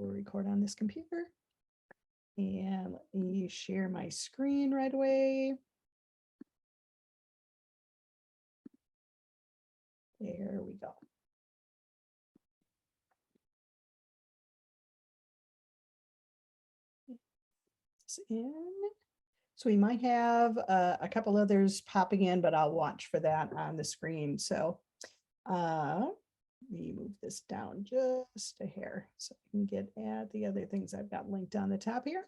We'll record on this computer. And let me share my screen right away. There we go. It's in. So we might have a couple others popping in, but I'll watch for that on the screen. So let me move this down just a hair so I can get at the other things I've got linked on the top here.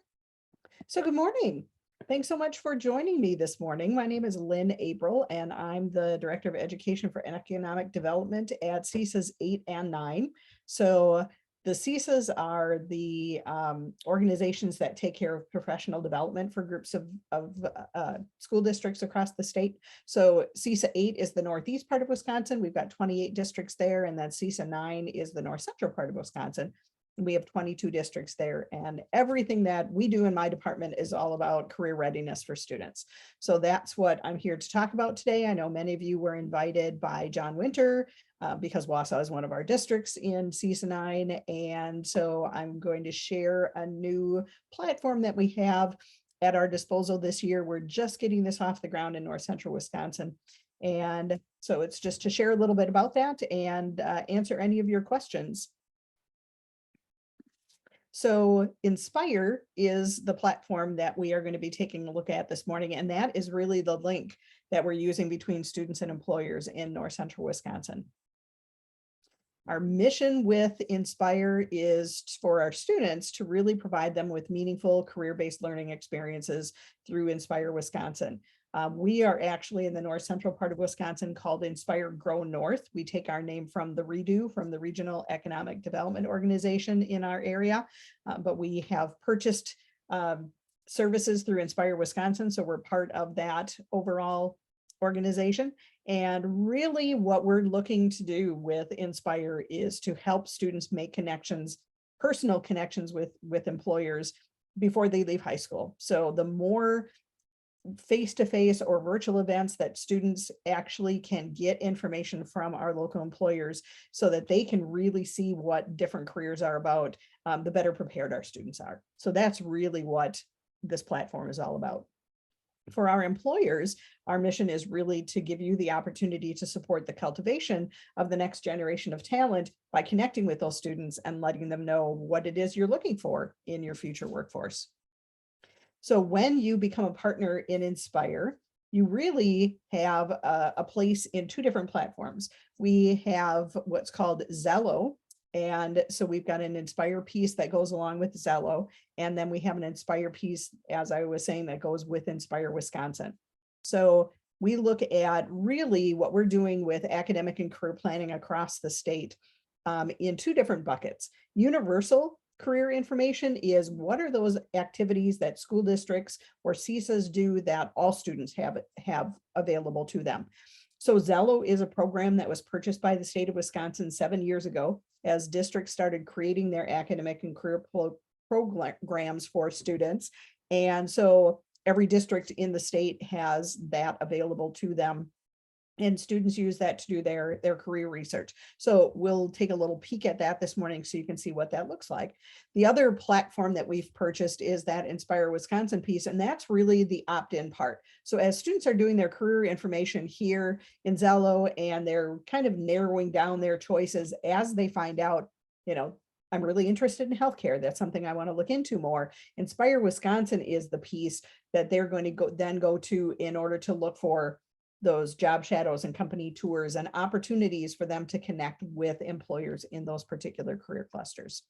So good morning. Thanks so much for joining me this morning. My name is Lynn April, and I'm the Director of Education for Economic Development at CESAs 8 and 9. So the CESAs are the organizations that take care of professional development for groups of school districts across the state. So CESA 8 is the northeast part of Wisconsin. We've got 28 districts there, and then CESA 9 is the north central part of Wisconsin. We have 22 districts there, and everything that we do in my department is all about career readiness for students. So that's what I'm here to talk about today. I know many of you were invited by John Winter because Wausau is one of our districts in CESA 9. And so I'm going to share a new platform that we have at our disposal this year. We're just getting this off the ground in north central Wisconsin. And so it's just to share a little bit about that and answer any of your questions. So Inspire is the platform that we are going to be taking a look at this morning, and that is really the link that we're using between students and employers in north central Wisconsin. Our mission with Inspire is for our students to really provide them with meaningful career-based learning experiences through Inspire Wisconsin. We are actually in the north central part of Wisconsin called Inspire Grow North. We take our name from the REDO, from the Regional Economic Development Organization in our area, but we have purchased services through Inspire Wisconsin, so we're part of that overall organization. And really what we're looking to do with Inspire is to help students make connections, personal connections with employers before they leave high school. So the more face-to-face or virtual events that students actually can get information from our local employers so that they can really see what different careers are about, the better prepared our students are. So that's really what this platform is all about. For our employers, our mission is really to give you the opportunity to support the cultivation of the next generation of talent by connecting with those students and letting them know what it is you're looking for in your future workforce. So when you become a partner in Inspire, you really have a place in two different platforms. We have what's called Zello. And so we've got an Inspire piece that goes along with Zello. And then we have an Inspire piece, as I was saying, that goes with Inspire Wisconsin. So we look at really what we're doing with academic and career planning across the state in two different buckets. Universal career information is what are those activities that school districts or CESAs do that all students have available to them. So Zello is a program that was purchased by the state of Wisconsin 7 years ago as districts started creating their academic and career programs for students. And so every district in the state has that available to them. And students use that to do their career research. So we'll take a little peek at that this morning so you can see what that looks like. The other platform that we've purchased is that Inspire Wisconsin piece, and that's really the opt-in part. So as students are doing their career information here in Zello and they're kind of narrowing down their choices as they find out, I'm really interested in healthcare. That's something I want to look into more. Inspire Wisconsin is the piece that they're going to go to in order to look for those job shadows and company tours and opportunities for them to connect with employers in those particular career clusters.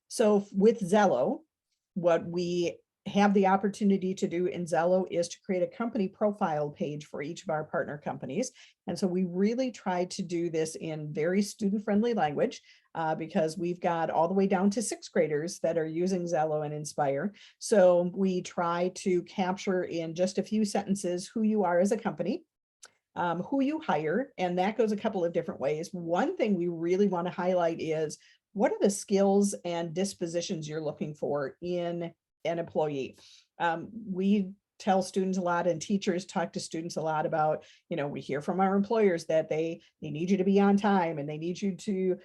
So with Zello, what we have the opportunity to do in Zello is to create a company profile page for each of our partner companies. And so we really try to do this in very student-friendly language because we've got all the way down to 6th graders that are using Zello and Inspire. So we try to capture in just a few sentences who you are as a company, who you hire, and that goes a couple of different ways. One thing we really want to highlight is what are the skills and dispositions you're looking for in an employee. We tell students a lot and teachers talk to students a lot about, we hear from our employers that they need you to be on time and they need you to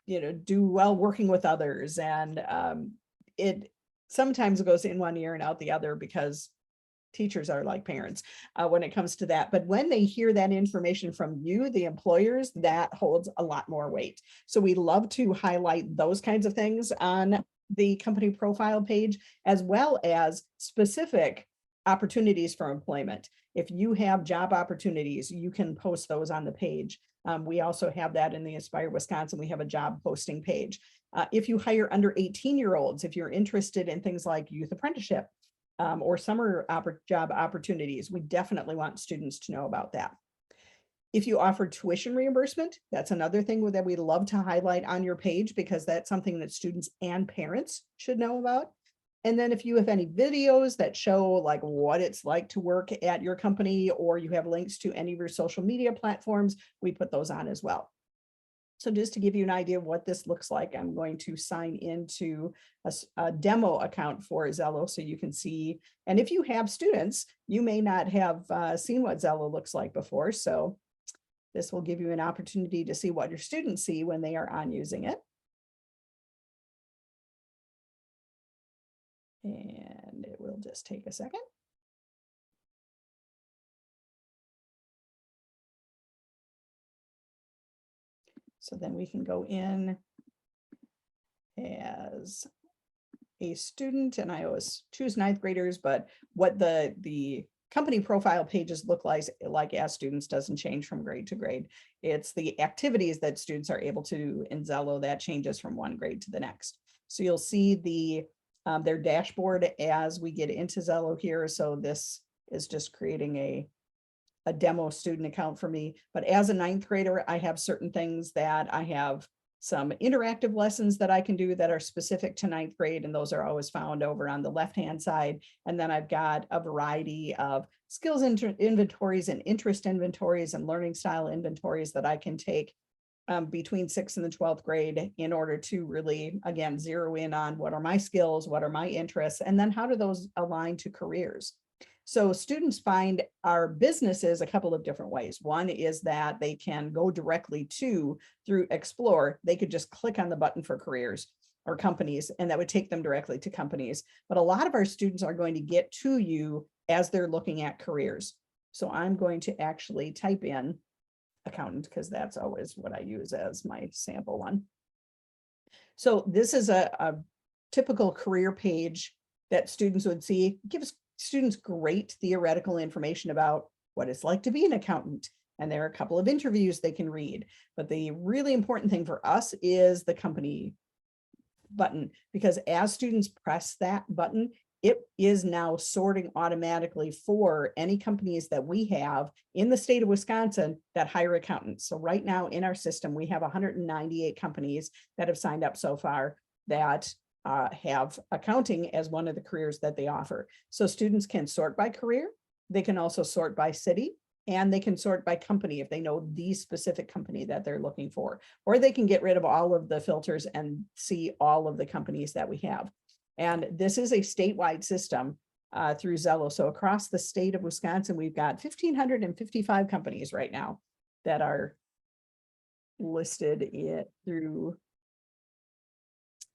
do well working with others. And it sometimes goes in one ear and out the other, because teachers are like parents when it comes to that. But when they hear that information from you, the employers, that holds a lot more weight. So we love to highlight those kinds of things on the company profile page, as well as specific opportunities for employment. If you have job opportunities, you can post those on the page. We also have that in the Inspire Wisconsin. We have a job posting page. If you hire under 18-year-olds, if you're interested in things like youth apprenticeship or summer job opportunities, we definitely want students to know about that. If you offer tuition reimbursement, that's another thing that we love to highlight on your page, because that's something that students and parents should know about. And then if you have any videos that show like what it's like to work at your company, or you have links to any of your social media platforms, we put those on as well. So just to give you an idea of what this looks like, I'm going to sign into a demo account for Zello so you can see. And if you have students, you may not have seen what Zello looks like before. So this will give you an opportunity to see what your students see when they are on using it. And it will just take a second. So then we can go in as a student, and I always choose ninth graders, but what the company profile pages look like as students doesn't change from grade to grade. It's the activities that students are able to do in Zello that changes from one grade to the next. So you'll see their dashboard as we get into Zello here. So this is just creating a demo student account for me. But as a ninth grader, I have certain things that I have some interactive lessons that I can do that are specific to ninth grade, and those are always found over on the left-hand side. And then I've got a variety of skills inventories and interest inventories and learning style inventories that I can take between 6th and the 12th grade in order to really, again, zero in on what are my skills, what are my interests, and then how do those align to careers. So students find our businesses a couple of different ways. One is that they can go directly through Explore. They could just click on the button for careers or companies, and that would take them directly to companies. But a lot of our students are going to get to you as they're looking at careers. So I'm going to actually type in accountant, because that's always what I use as my sample one. So this is a typical career page that students would see. It gives students great theoretical information about what it's like to be an accountant. And there are a couple of interviews they can read. But the really important thing for us is the company button, because as students press that button, it is now sorting automatically for any companies that we have in the state of Wisconsin that hire accountants. So right now in our system, we have 198 companies that have signed up so far that have accounting as one of the careers that they offer. So students can sort by career. They can also sort by city, and they can sort by company if they know the specific company that they're looking for, or they can get rid of all of the filters and see all of the companies that we have. And this is a statewide system through Zello. So across the state of Wisconsin, we've got 1,555 companies right now that are listed through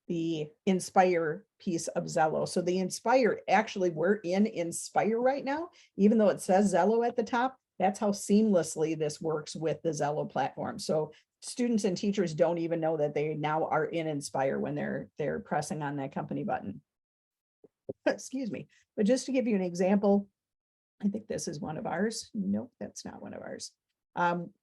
the Inspire piece of Zello. So the Inspire, actually, we're in Inspire right now, even though it says Zello at the top. That's how seamlessly this works with the Zello platform. So students and teachers don't even know that they now are in Inspire when they're pressing on that company button. Excuse me. But just to give you an example, I think this is one of ours. Nope, that's not one of ours.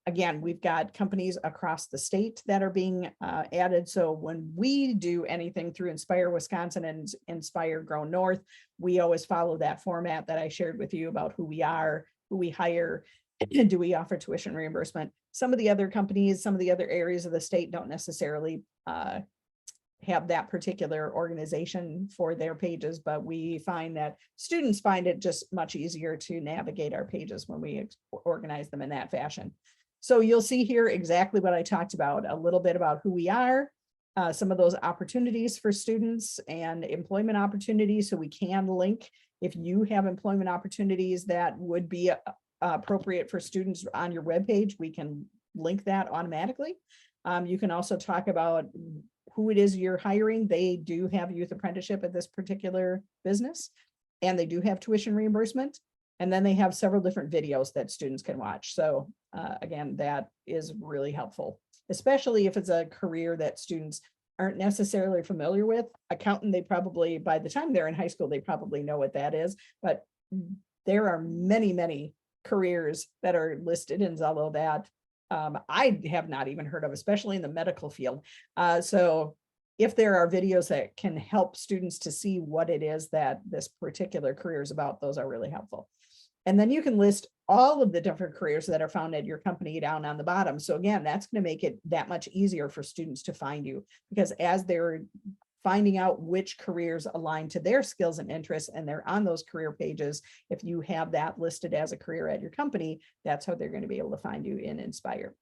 Again, we've got companies across the state that are being added. So when we do anything through Inspire Wisconsin and Inspire Grow North, we always follow that format that I shared with you about who we are, who we hire, and do we offer tuition reimbursement. Some of the other companies, some of the other areas of the state don't necessarily have that particular organization for their pages, but we find that students find it just much easier to navigate our pages when we organize them in that fashion. So you'll see here exactly what I talked about, a little bit about who we are, some of those opportunities for students and employment opportunities. So we can link if you have employment opportunities that would be appropriate for students on your webpage, we can link that automatically. You can also talk about who it is you're hiring. They do have youth apprenticeship at this particular business, and they do have tuition reimbursement. And then they have several different videos that students can watch. So again, that is really helpful, especially if it's a career that students aren't necessarily familiar with. Accountant, they probably, by the time they're in high school, they probably know what that is. But there are many, many careers that are listed in Zello that I have not even heard of, especially in the medical field. So if there are videos that can help students to see what it is that this particular career is about, those are really helpful. And then you can list all of the different careers that are found at your company down on the bottom. So again, that's going to make it that much easier for students to find you, because as they're finding out which careers align to their skills and interests, and they're on those career pages, if you have that listed as a career at your company, that's how they're going to be able to find you in Inspire.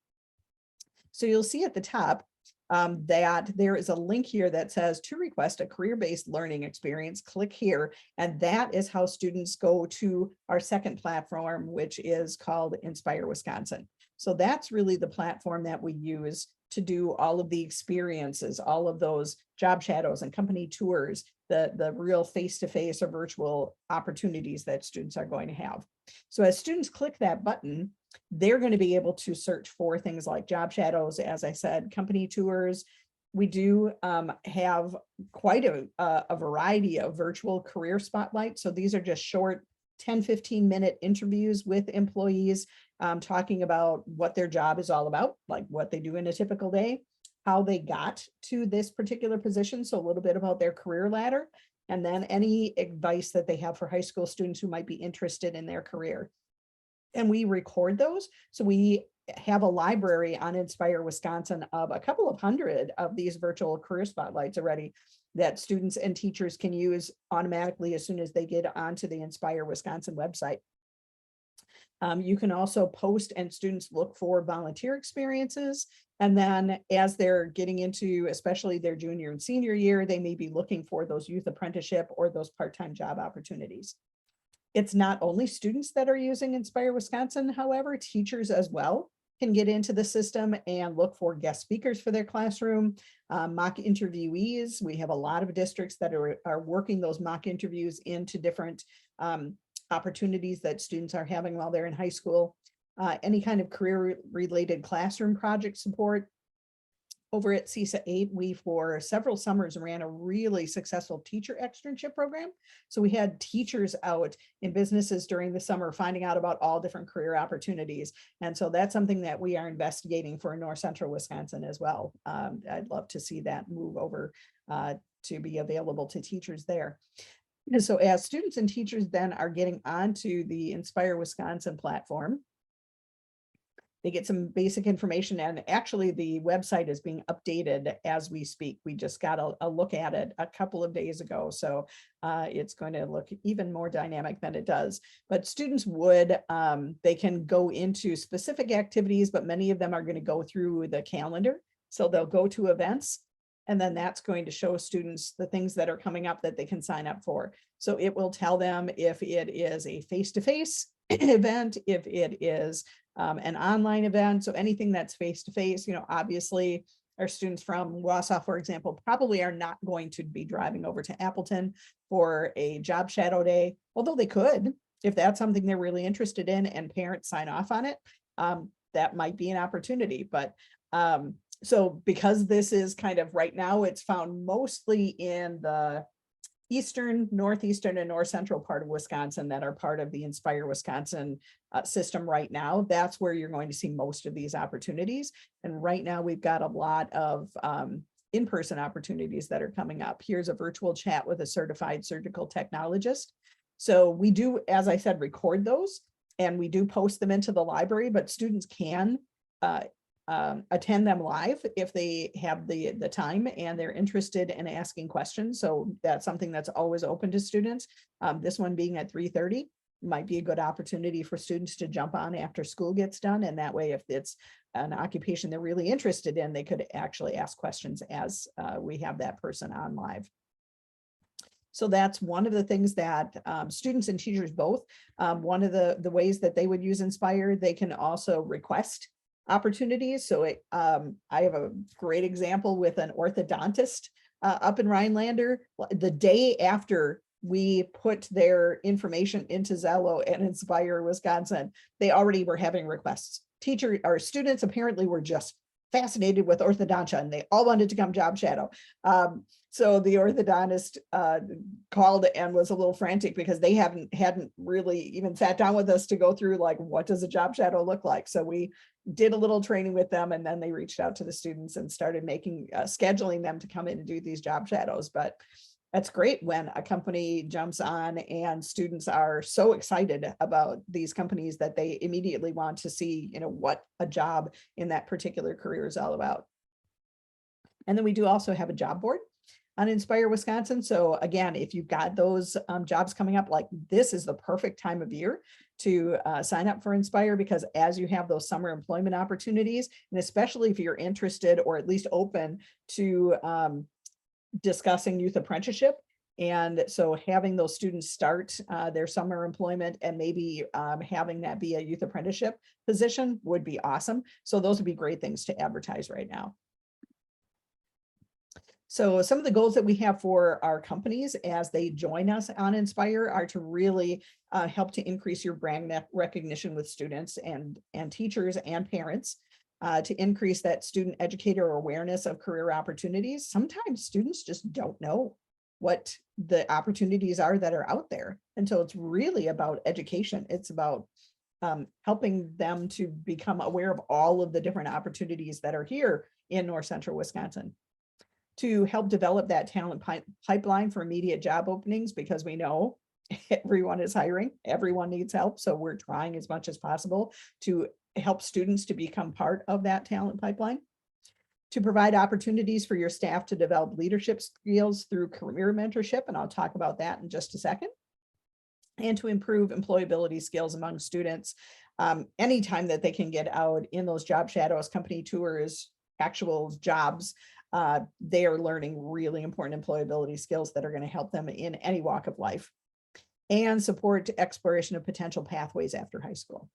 So you'll see at the top that there is a link here that says to request a career-based learning experience, click here. And that is how students go to our second platform, which is called Inspire Wisconsin. So that's really the platform that we use to do all of the experiences, all of those job shadows and company tours, the real face-to-face or virtual opportunities that students are going to have. So as students click that button, they're going to be able to search for things like job shadows, as I said, company tours. We do have quite a variety of virtual career spotlights. So these are just short 10-15-minute interviews with employees talking about what their job is all about, like what they do in a typical day, how they got to this particular position. So a little bit about their career ladder, and then any advice that they have for high school students who might be interested in their career. And we record those. So we have a library on Inspire Wisconsin of a couple of hundred of these virtual career spotlights already that students and teachers can use automatically as soon as they get onto the Inspire Wisconsin website. You can also post and students look for volunteer experiences. And then as they're getting into, especially their junior and senior year, they may be looking for those youth apprenticeship or those part-time job opportunities. It's not only students that are using Inspire Wisconsin, however, teachers as well can get into the system and look for guest speakers for their classroom, mock interviewees. We have a lot of districts that are working those mock interviews into different opportunities that students are having while they're in high school. Any kind of career-related classroom project support. Over at CISA 8, we for several summers ran a really successful teacher externship program. So we had teachers out in businesses during the summer finding out about all different career opportunities. And so that's something that we are investigating for North Central Wisconsin as well. I'd love to see that move over to be available to teachers there. And so as students and teachers then are getting onto the Inspire Wisconsin platform, they get some basic information, and actually the website is being updated as we speak. We just got a look at it a couple of days ago. So it's going to look even more dynamic than it does. But students would, they can go into specific activities, but many of them are going to go through the calendar. So they'll go to events, and then that's going to show students the things that are coming up that they can sign up for. So it will tell them if it is a face-to-face event, if it is an online event. So anything that's face-to-face, obviously our students from Wausau, for example, probably are not going to be driving over to Appleton for a job shadow day, although they could, if that's something they're really interested in and parents sign off on it, that might be an opportunity. But so because this is kind of right now, it's found mostly in the eastern, northeastern, and north central part of Wisconsin that are part of the Inspire Wisconsin system right now. That's where you're going to see most of these opportunities. And right now we've got a lot of in-person opportunities that are coming up. Here's a virtual chat with a certified surgical technologist. So we do, as I said, record those, and we do post them into the library, but students can attend them live if they have the time and they're interested in asking questions. So that's something that's always open to students. This one being at 3:30 might be a good opportunity for students to jump on after school gets done. And that way, if it's an occupation they're really interested in, they could actually ask questions as we have that person on live. So that's one of the things that students and teachers both, one of the ways that they would use Inspire. They can also request opportunities. So I have a great example with an orthodontist up in Rhinelander. The day after we put their information into Zello and Inspire Wisconsin, they already were having requests. Students apparently were just fascinated with orthodontia and they all wanted to come job shadow. So the orthodontist called and was a little frantic because they hadn't really even sat down with us to go through like, what does a job shadow look like? So we did a little training with them, and then they reached out to the students and started scheduling them to come in and do these job shadows. But that's great when a company jumps on and students are so excited about these companies that they immediately want to see, what a job in that particular career is all about. And then we do also have a job board on Inspire Wisconsin. So again, if you've got those jobs coming up, like this is the perfect time of year to sign up for Inspire, because as you have those summer employment opportunities, and especially if you're interested or at least open to discussing youth apprenticeship. And so having those students start their summer employment and maybe having that be a youth apprenticeship position would be awesome. So those would be great things to advertise right now. So some of the goals that we have for our companies as they join us on Inspire are to really help to increase your brand recognition with students and teachers and parents, to increase that student educator awareness of career opportunities. Sometimes students just don't know what the opportunities are that are out there. And so it's really about education. It's about helping them to become aware of all of the different opportunities that are here in North Central Wisconsin. To help develop that talent pipeline for immediate job openings, because we know everyone is hiring, everyone needs help. So we're trying as much as possible to help students to become part of that talent pipeline. To provide opportunities for your staff to develop leadership skills through career mentorship, and I'll talk about that in just a second. And to improve employability skills among students, anytime that they can get out in those job shadows, company tours, actual jobs, they are learning really important employability skills that are going to help them in any walk of life. And support exploration of potential pathways after high school.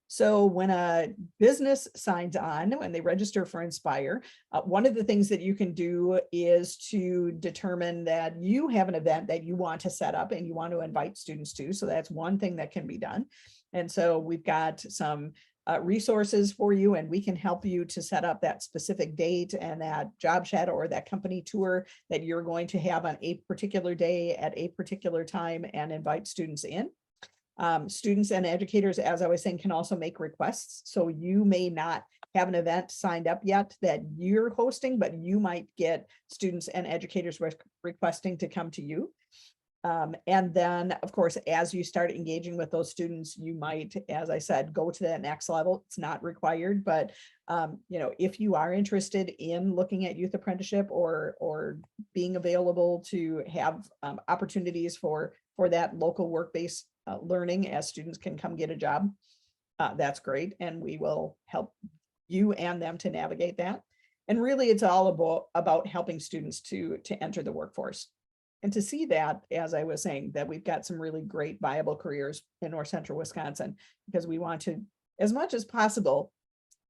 So when a business signs on, when they register for Inspire, one of the things that you can do is to determine that you have an event that you want to set up and you want to invite students to. So that's one thing that can be done. And so we've got some resources for you, and we can help you to set up that specific date and that job shadow or that company tour that you're going to have on a particular day at a particular time and invite students in. Students and educators, as I was saying, can also make requests. So you may not have an event signed up yet that you're hosting, but you might get students and educators requesting to come to you. And then, of course, as you start engaging with those students, you might, as I said, go to that next level. It's not required, but if you are interested in looking at youth apprenticeship or being available to have opportunities for that local work-based learning as students can come get a job, that's great. And we will help you and them to navigate that. And really, it's all about helping students to enter the workforce. And to see that, as I was saying, that we've got some really great viable careers in North Central Wisconsin, because we want to, as much as possible,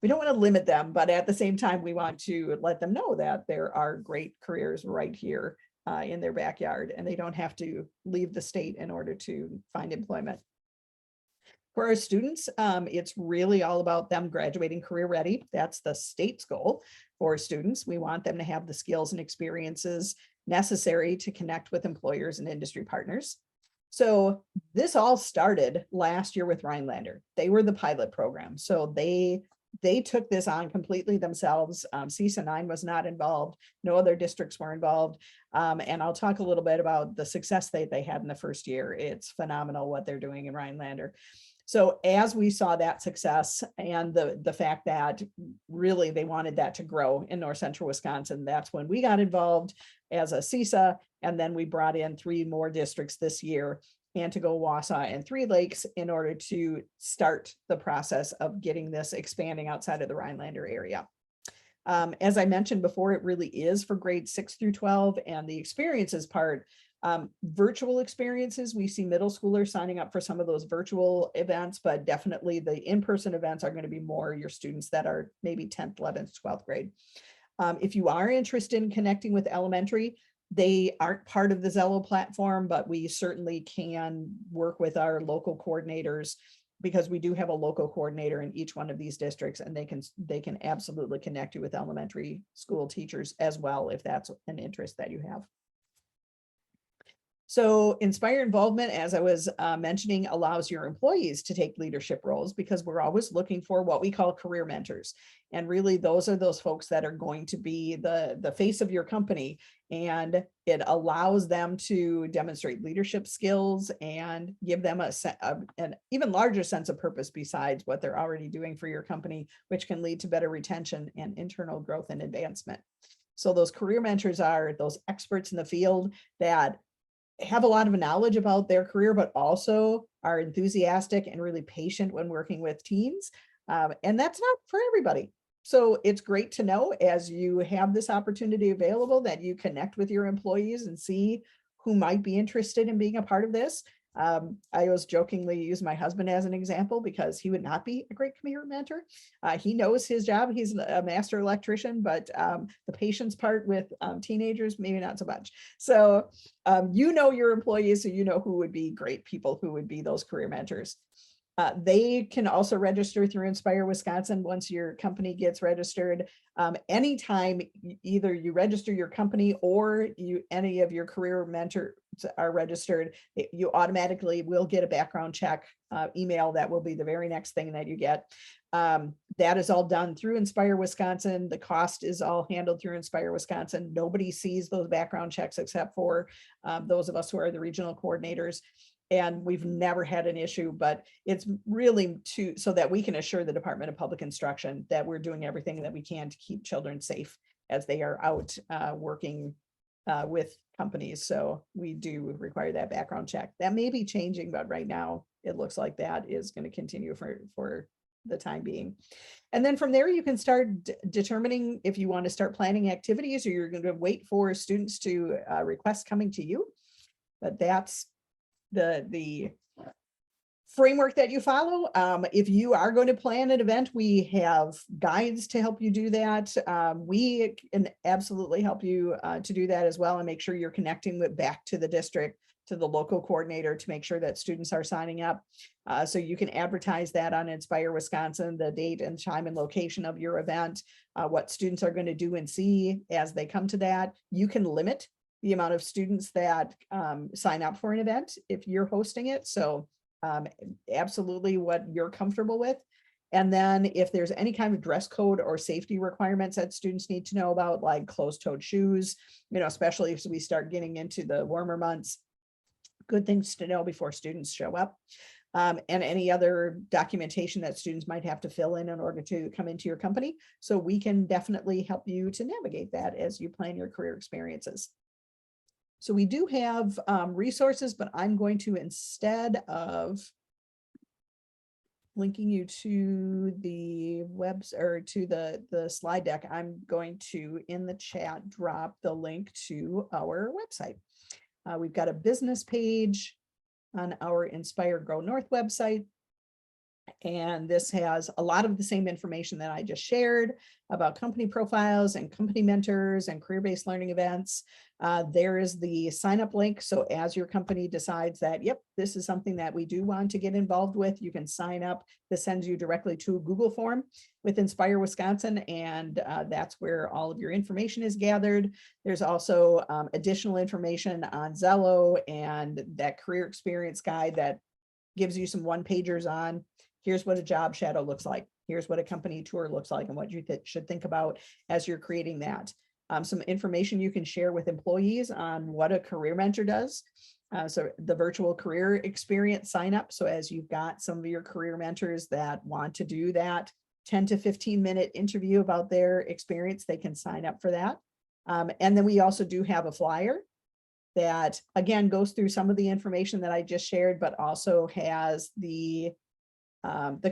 we don't want to limit them, but at the same time, we want to let them know that there are great careers right here in their backyard, and they don't have to leave the state in order to find employment. For our students, it's really all about them graduating career ready. That's the state's goal for students. We want them to have the skills and experiences necessary to connect with employers and industry partners. So this all started last year with Rhinelander. They were the pilot program. So they took this on completely themselves. CISA 9 was not involved. No other districts were involved. And I'll talk a little bit about the success that they had in the first year. It's phenomenal what they're doing in Rhinelander. So as we saw that success and the fact that really they wanted that to grow in North Central Wisconsin, that's when we got involved as a CISA. And then we brought in 3 more districts this year, Antigo, Wausau, and Three Lakes, in order to start the process of getting this expanding outside of the Rhinelander area. As I mentioned before, it really is for grades 6 through 12, and the experiences part Virtual experiences, we see middle schoolers signing up for some of those virtual events, but definitely the in-person events are going to be more your students that are maybe 10th, 11th, 12th grade. If you are interested in connecting with elementary, they aren't part of the Zello platform, but we certainly can work with our local coordinators, because we do have a local coordinator in each one of these districts, and they can absolutely connect you with elementary school teachers as well, if that's an interest that you have. So Inspire involvement, as I was mentioning, allows your employees to take leadership roles, because we're always looking for what we call career mentors. And really, those are those folks that are going to be the face of your company. And it allows them to demonstrate leadership skills and give them an even larger sense of purpose besides what they're already doing for your company, which can lead to better retention and internal growth and advancement. So those career mentors are those experts in the field that have a lot of knowledge about their career, but also are enthusiastic and really patient when working with teens. And that's not for everybody. So it's great to know, as you have this opportunity available, that you connect with your employees and see who might be interested in being a part of this. I always jokingly use my husband as an example, because he would not be a great career mentor. He knows his job. He's a master electrician, but the patience part with teenagers, maybe not so much. So you know your employees, so you know who would be great people, who would be those career mentors. They can also register through Inspire Wisconsin once your company gets registered. Anytime either you register your company or any of your career mentors are registered, you automatically will get a background check email. That will be the very next thing that you get. That is all done through Inspire Wisconsin. The cost is all handled through Inspire Wisconsin. Nobody sees those background checks except for those of us who are the regional coordinators. And we've never had an issue, but it's really so that we can assure the Department of Public Instruction that we're doing everything that we can to keep children safe as they are out working with companies. So we do require that background check. That may be changing, but right now it looks like that is going to continue for the time being. And then from there, you can start determining if you want to start planning activities, or you're going to wait for students to request coming to you. But that's the framework that you follow. If you are going to plan an event, we have guides to help you do that. We can absolutely help you to do that as well, and make sure you're connecting back to the district, to the local coordinator, to make sure that students are signing up. So you can advertise that on Inspire Wisconsin, the date and time and location of your event, what students are going to do and see as they come to that. You can limit the amount of students that sign up for an event if you're hosting it. So absolutely what you're comfortable with. And then if there's any kind of dress code or safety requirements that students need to know about, like closed-toed shoes, especially as we start getting into the warmer months, good things to know before students show up. And any other documentation that students might have to fill in order to come into your company. So we can definitely help you to navigate that as you plan your career experiences. So we do have resources, but I'm going to, instead of linking you to the webs or to the slide deck, I'm going to, in the chat, drop the link to our website. We've got a business page on our Inspire Grow North website. And this has a lot of the same information that I just shared about company profiles and company mentors and career-based learning events. There is the sign up link. So as your company decides that, yep, this is something that we do want to get involved with, you can sign up. This sends you directly to a Google form with Inspire Wisconsin. And that's where all of your information is gathered. There's also additional information on Zello and that career experience guide that gives you some one-pagers on, here's what a job shadow looks like. Here's what a company tour looks like and what you should think about as you're creating that. Some information you can share with employees on what a career mentor does. So the virtual career experience sign up. So as you've got some of your career mentors that want to do that 10 to 15 minute interview about their experience, they can sign up for that. And then we also do have a flyer that again goes through some of the information that I just shared, but also has the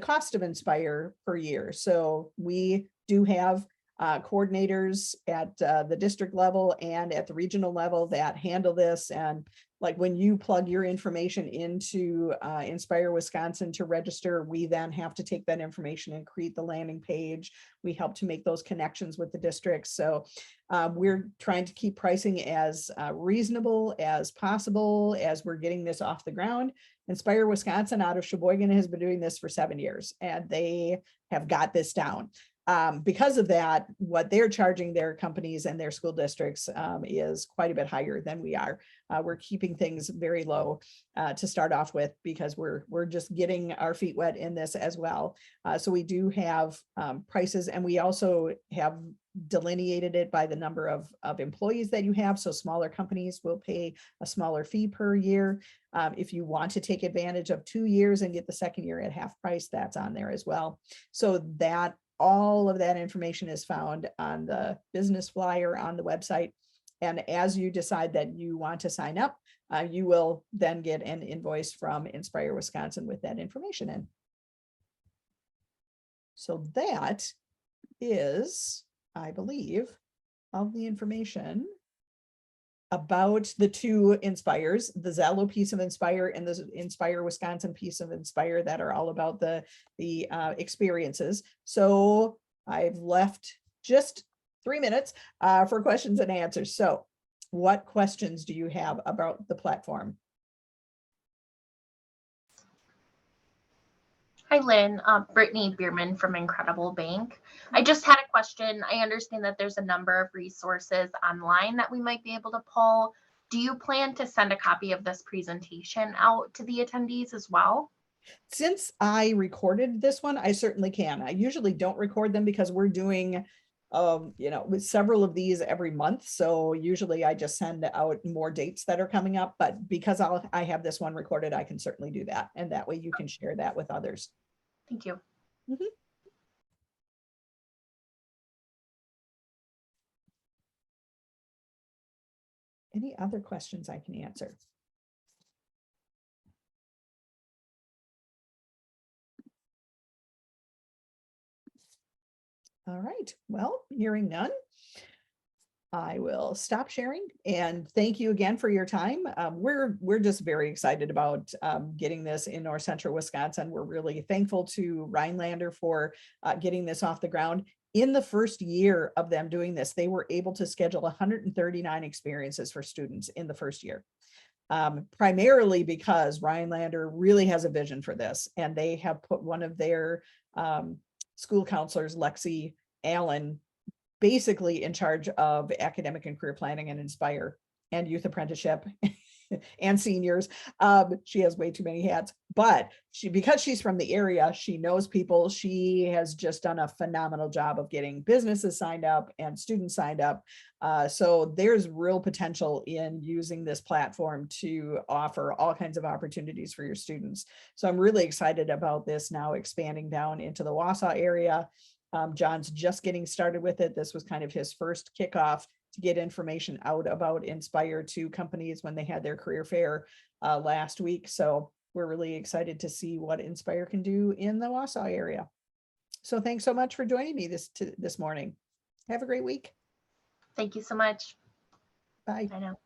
cost of Inspire per year. So we do have coordinators at the district level and at the regional level that handle this. And like when you plug your information into Inspire Wisconsin to register, we then have to take that information and create the landing page. We help to make those connections with the districts. So we're trying to keep pricing as reasonable as possible as we're getting this off the ground. Inspire Wisconsin out of Sheboygan has been doing this for 7 years, and they have got this down. Because of that, what they're charging their companies and their school districts is quite a bit higher than we are. We're keeping things very low to start off with, because we're just getting our feet wet in this as well. So we do have prices, and we also have delineated it by the number of employees that you have. So smaller companies will pay a smaller fee per year. If you want to take advantage of 2 years and get the second year at half price, that's on there as well. So that all of that information is found on the business flyer on the website. And as you decide that you want to sign up, you will then get an invoice from Inspire Wisconsin with that information in. So that is, I believe, all the information about the two Inspires, the Zello piece of Inspire and the Inspire Wisconsin piece of Inspire, that are all about the experiences. So I've left just 3 minutes for questions and answers. So what questions do you have about the platform? Hi, Lynn. Brittany Bierman from Incredible Bank. I just had a question. I understand that there's a number of resources online that we might be able to pull. Do you plan to send a copy of this presentation out to the attendees as well? Since I recorded this one, I certainly can. I usually don't record them because we're doing with several of these every month. So usually I just send out more dates that are coming up, but because I have this one recorded, I can certainly do that. And that way you can share that with others. Thank you. Mm-hmm. Any other questions I can answer? All right, well, hearing none, I will stop sharing, and thank you again for your time. We're just very excited about getting this in North Central Wisconsin. We're really thankful to Rhinelander for getting this off the ground. In the first year of them doing this, they were able to schedule 139 experiences for students in the first year. Primarily because Rhinelander really has a vision for this, and they have put one of their school counselors, Lexi Allen, basically in charge of academic and career planning and Inspire and youth apprenticeship and seniors. She has way too many hats, but because she's from the area, she knows people. She has just done a phenomenal job of getting businesses signed up and students signed up. So there's real potential in using this platform to offer all kinds of opportunities for your students. So I'm really excited about this now expanding down into the Wausau area. John's just getting started with it. This was kind of his first kickoff to get information out about Inspire to companies when they had their career fair last week. So we're really excited to see what Inspire can do in the Wausau area. So thanks so much for joining me this morning. Have a great week. Thank you so much. Bye. I know.